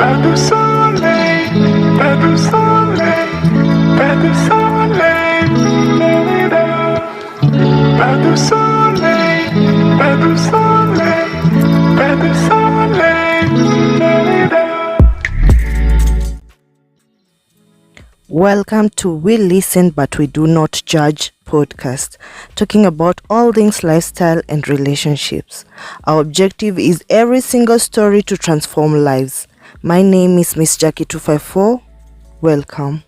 Pas de soleil, pas de soleil, pas de soleil, pas de soleil, pas de soleil, pas de soleil. Welcome to We Listen But We Do Not Judge podcast, talking about all things lifestyle and relationships. Our objective is every single story to transform lives. My name is Miss Jackie 254. Welcome.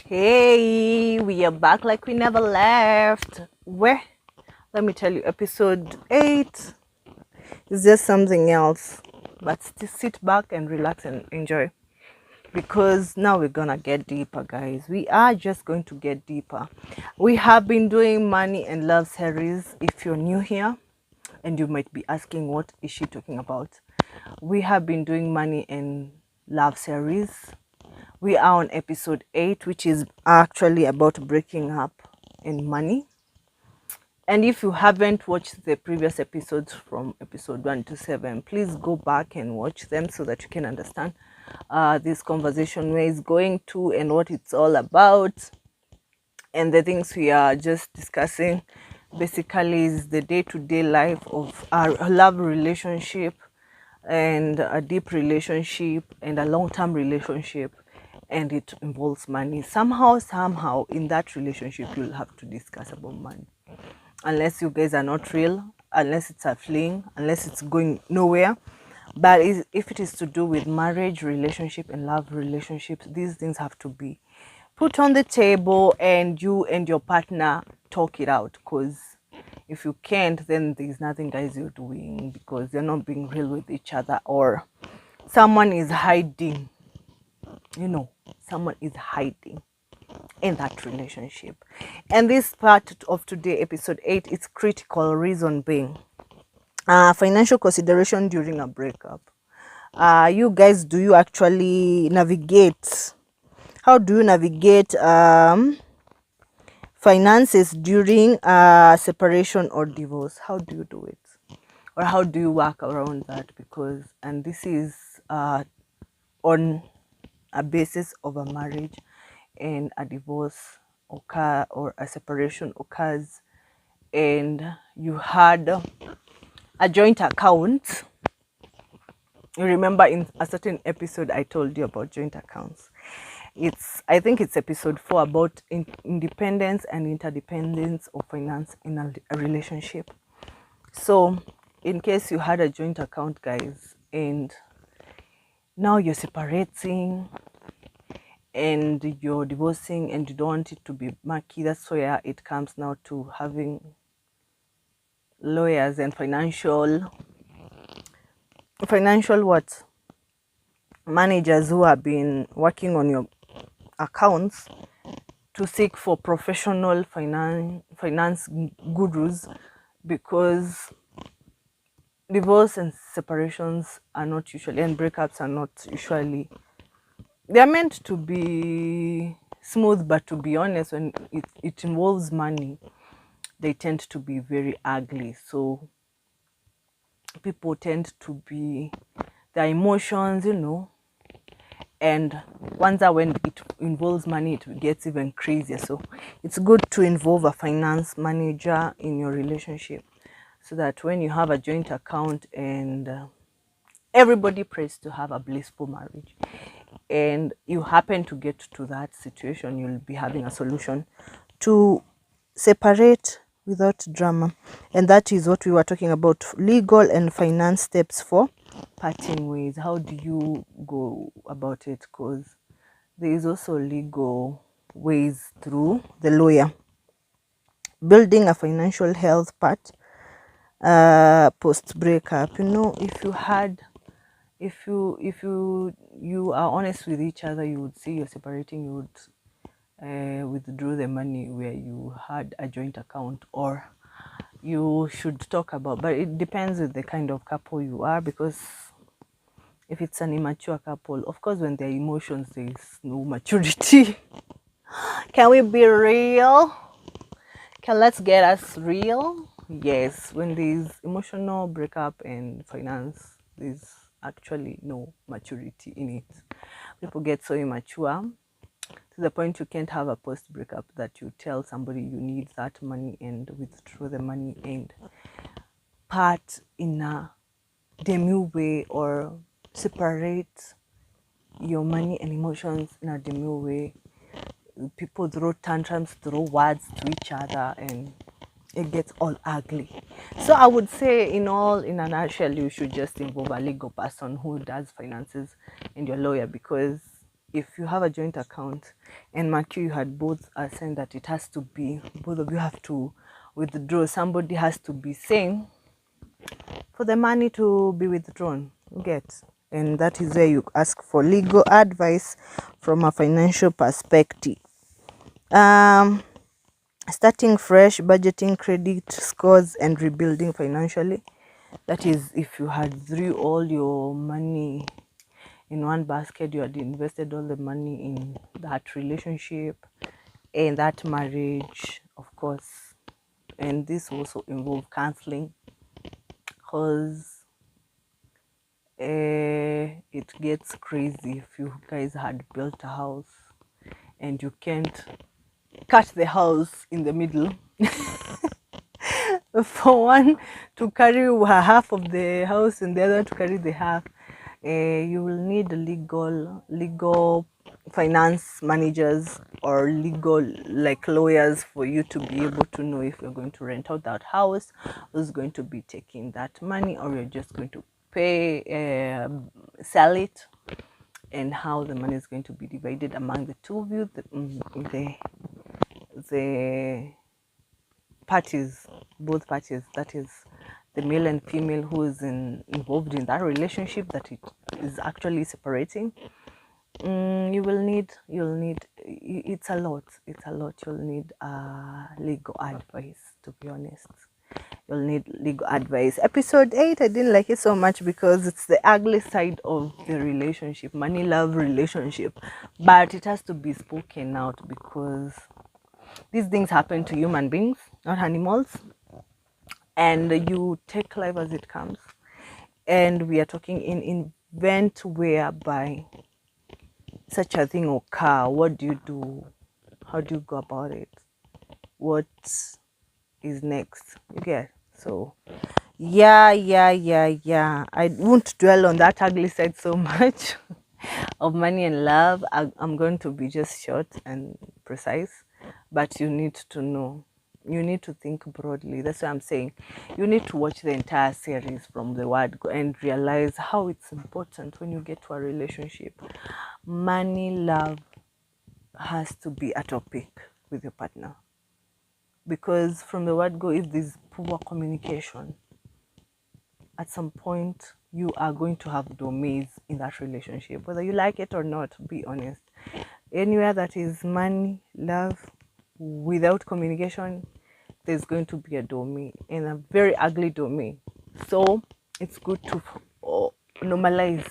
Hey, we are back like we never left. Let me tell you, episode 8 is just something else. But just sit back and relax and enjoy. Because now we're gonna get deeper, guys. We are just going to get deeper. We have been doing money and love series. If you're new here and you might be asking, what is she talking about? We have been doing money and love series. We are on episode 8, which is actually about breaking up in money. And if you haven't watched the previous episodes from episode 1 to 7, please go back and watch them so that you can understand this conversation, where it's going to and what it's all about. And the things we are just discussing basically is the day-to-day life of our love relationship and a deep relationship and a long-term relationship. And it involves money. Somehow in that relationship you'll have to discuss about money, unless you guys are not real, unless it's a fling, unless it's going nowhere. But if it is to do with marriage, relationship and love relationships, these things have to be put on the table and you and your partner talk it out. Because if you can't, then there's nothing, guys, you're doing, because you're not being real with each other, or someone is hiding. Someone is hiding in that relationship. And this part of today, episode 8, is critical. Reason being financial consideration during a breakup. You guys, do you actually navigate? How do you navigate finances during separation or divorce? How do you do it? Or how do you work around that? And this is on a basis of a marriage and a divorce occur, or a separation occurs, and you had a joint account. You remember in a certain episode I told you about joint accounts. I think it's episode 4, about independence and interdependence of finance in a relationship. So in case you had a joint account, guys, and now you're separating and you're divorcing and you don't want it to be murky, that's where it comes now to having lawyers and financial what? Managers who have been working on your accounts to seek for professional finance gurus, because divorce and separations are not usually, and breakups are not usually, they're meant to be smooth, but to be honest, when it involves money, they tend to be very ugly. So people tend to be their emotions, and when it involves money, it gets even crazier. So it's good to involve a finance manager in your relationship, so that when you have a joint account and everybody prays to have a blissful marriage, and you happen to get to that situation, you'll be having a solution to separate without drama. And that is what we were talking about: legal and finance steps for parting ways. How do you go about it? Because there is also legal ways through the lawyer. Building a financial health part post breakup. If you are honest with each other, you would see you're separating, you would withdraw the money where you had a joint account, or you should talk about, but it depends with the kind of couple you are, because if it's an immature couple, of course, when there are emotions, there is no maturity. Can we be real? Let's get us real. Yes, when there's emotional breakup and finance, there's actually no maturity in it. People get so immature to the point you can't have a post breakup that you tell somebody you need that money and withdraw the money and part in a demure way, or separate your money and emotions in a demure way. People throw tantrums, throw words to each other, and it gets all ugly. So I would say, in a nutshell, you should just involve a legal person who does finances and your lawyer, because if you have a joint account and Matthew, you had both are saying that it has to be, both of you have to withdraw, somebody has to be saying for the money to be withdrawn, get. And that is where you ask for legal advice from a financial perspective. Starting fresh, budgeting, credit scores, and rebuilding financially. That is, if you had threw all your money in one basket, you had invested all the money in that relationship and that marriage, of course. And this also involves counseling, because it gets crazy if you guys had built a house and you can't cut the house in the middle for one to carry half of the house and the other to carry the half. You will need legal finance managers or legal like lawyers for you to be able to know if you're going to rent out that house, who's going to be taking that money, or you're just going to pay, sell it, and how the money is going to be divided among the two of you, the parties, both parties, that is the male and female who is involved in that relationship that it is actually separating. You'll need, it's a lot, you'll need legal advice, to be honest. You'll need legal advice. Episode 8, I didn't like it so much because it's the ugly side of the relationship, money love relationship, but it has to be spoken out, because these things happen to human beings, not animals, and you take life as it comes. And we are talking in event whereby such a thing occur. What do you do? How do you go about it? What is next? You get? So yeah. I won't dwell on that ugly side so much of money and love. I'm going to be just short and precise, but you need to know. You need to think broadly. That's what I'm saying. You need to watch the entire series from the word go and realize how it's important when you get to a relationship. Money, love has to be a topic with your partner. Because from the word go, if there's poor communication, at some point you are going to have domains in that relationship, whether you like it or not. Be honest. Anywhere that is money, love, without communication, there's going to be a domain, and a very ugly domain. So it's good to normalize.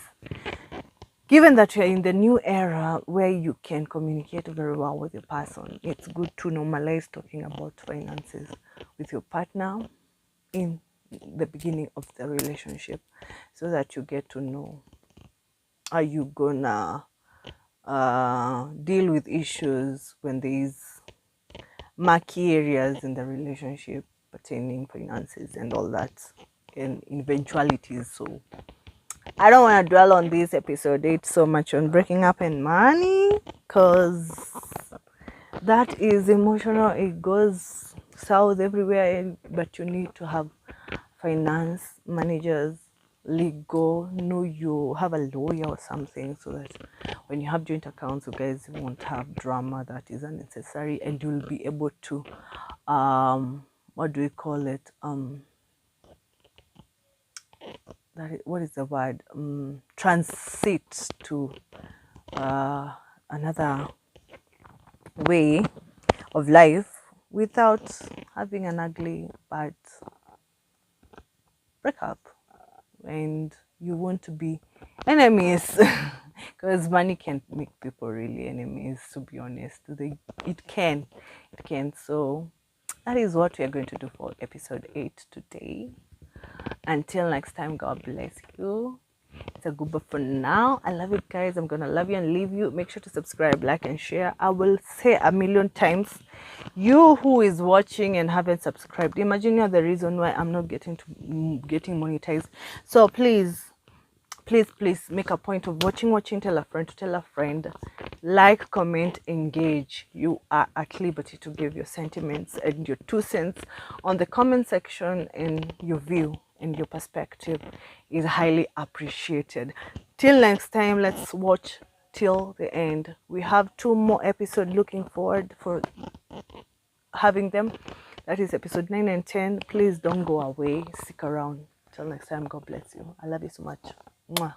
Given that you're in the new era where you can communicate very well with your person, it's good to normalize talking about finances with your partner in the beginning of the relationship, so that you get to know how you gonna deal with issues when there's murky areas in the relationship pertaining finances and all that, and eventualities. So I don't want to dwell on this episode 8 so much on breaking up and money, because that is emotional. It goes south everywhere, but you need to have finance managers, legal, know you have a lawyer or something, so that when you have joint accounts, you guys won't have drama that is unnecessary, and you'll be able to what do we call it, what is the word, transit to another way of life without having an ugly bad breakup, and you want to be enemies because money can't make people really enemies, to be honest. It can. So that is what we are going to do for episode 8 today. Until next time, God bless you. It's a goodbye for now. I love you guys. I'm gonna love you and leave you. Make sure to subscribe, like, and share. I will say a million times, you who is watching and haven't subscribed, imagine you're the reason why I'm not getting monetized. So please make a point of watching, tell a friend, like, comment, engage. You are at liberty to give your sentiments and your 2 cents on the comment section, and your view and your perspective is highly appreciated. Till next time, let's watch till the end. We have 2 more episodes, looking forward for having them. That is episode 9 and 10. Please don't go away, stick around. Till next time, God bless you. I love you so much. Mwah.